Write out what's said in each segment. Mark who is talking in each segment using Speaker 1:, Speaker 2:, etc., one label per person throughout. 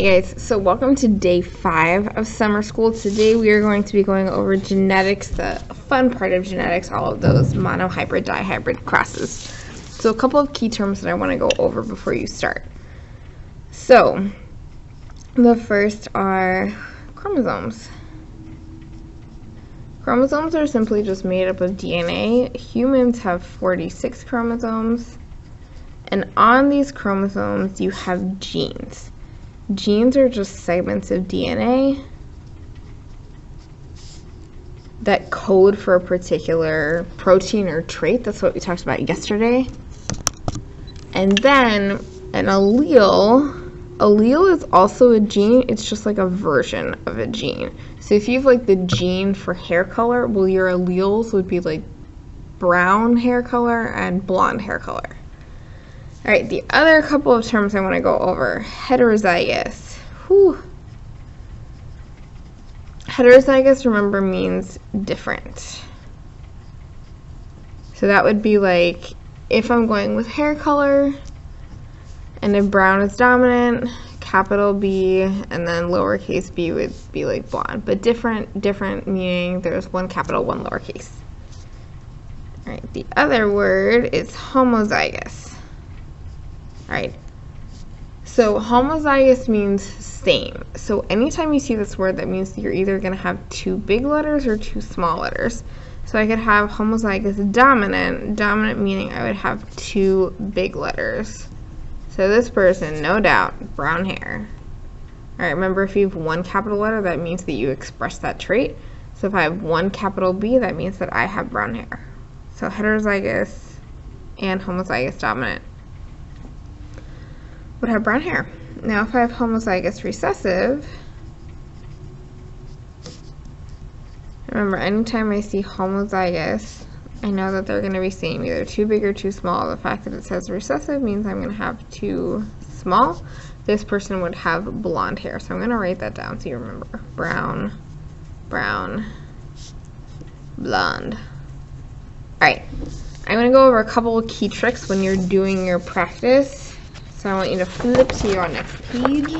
Speaker 1: guys, so welcome to day 5 of summer school. Today we are going to be going over genetics, the fun part of genetics, all of those monohybrid, dihybrid crosses. So a couple of key terms that I want to go over before you start. So the first are chromosomes. Chromosomes are simply just made up of DNA. Humans have 46 chromosomes, and on these chromosomes you have genes. Genes are just segments of DNA that code for a particular protein or trait. That's what we talked about yesterday. And then an allele is also a gene. It's just like a version of a gene. So if you have like the gene for hair color, well, your alleles would be like brown hair color and blonde hair color. All right, the other couple of terms I want to go over. Heterozygous. Whew. Heterozygous, remember, means different. So that would be like if I'm going with hair color and if brown is dominant, capital B, and then lowercase b would be like blonde. But different meaning there's one capital, one lowercase. All right, the other word is homozygous. All right, so homozygous means same. So anytime you see this word, that means you're either going to have 2 big letters or 2 small letters. So I could have homozygous dominant meaning I would have 2 big letters. So this person, no doubt, brown hair. All right, remember, if you have 1 capital letter, that means that you express that trait. So if I have 1 capital B, that means that I have brown hair. So heterozygous and homozygous dominant would have brown hair. Now if I have homozygous recessive, remember, anytime I see homozygous, I know that they're going to be same, either 2 big or 2 small. The fact that it says recessive means I'm going to have 2 small. This person would have blonde hair, so I'm going to write that down so you remember. Brown, blonde. Alright, I'm going to go over a couple of key tricks when you're doing your practice. So I want you to flip to your next page.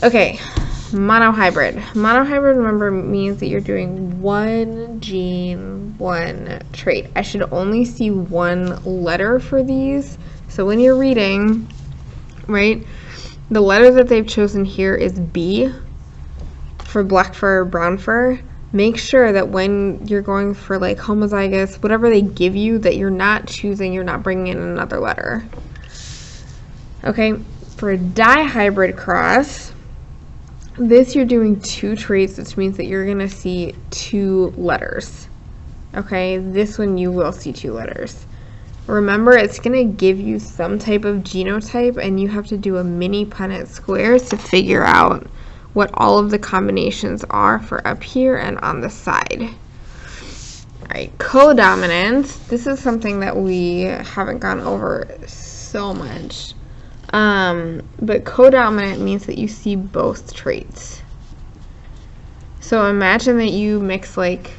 Speaker 1: Okay, monohybrid. Monohybrid, remember, means that you're doing 1 gene, 1 trait. I should only see 1 letter for these. So when you're reading, right, the letter that they've chosen here is B for black fur or brown fur. Make sure that when you're going for like homozygous, whatever they give you, that you're not bringing in another letter. Okay, for a dihybrid cross, this you're doing 2 traits, which means that you're going to see 2 letters. Okay, this one you will see 2 letters. Remember, it's going to give you some type of genotype, and you have to do a mini Punnett squares to figure out what all of the combinations are for up here and on the side. Alright, codominant. This is something that we haven't gone over so much. But codominant means that you see both traits. So imagine that you mix like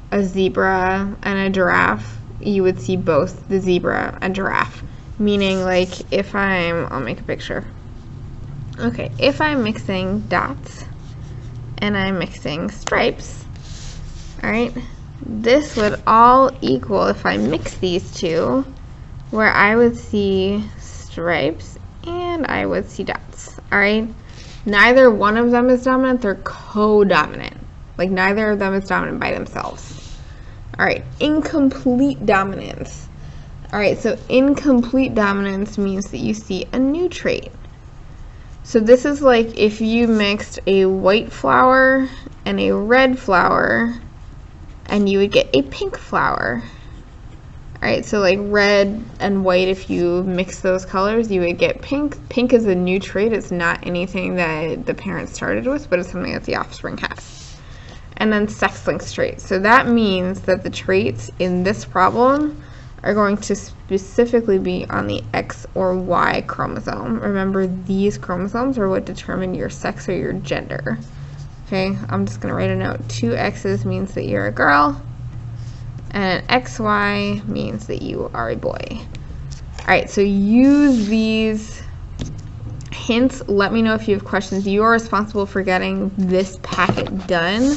Speaker 1: a zebra and a giraffe. You would see both the zebra and giraffe. Meaning, like, if I'll make a picture. Okay, if I'm mixing dots and I'm mixing stripes, alright, this would all equal, if I mix these 2, where I would see stripes and I would see dots, alright? Neither one of them is dominant, they're co-dominant. Like, neither of them is dominant by themselves. Alright, incomplete dominance. Alright, so incomplete dominance means that you see a new trait. So this is like if you mixed a white flower and a red flower, and you would get a pink flower. Alright, so like red and white, if you mix those colors, you would get pink. Pink is a new trait. It's not anything that the parents started with, but it's something that the offspring has. And then sex-linked traits. So that means that the traits in this problem are going to specifically be on the X or Y chromosome. Remember, these chromosomes are what determine your sex or your gender. Okay, I'm just going to write a note. 2 X's means that you're a girl, and an XY means that you are a boy. Alright, so use these Hints, let me know if you have questions. You are responsible for getting this packet done.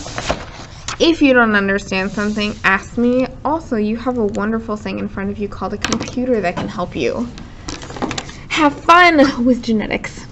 Speaker 1: If you don't understand something, ask me. Also, you have a wonderful thing in front of you called a computer that can help you. Have fun with genetics.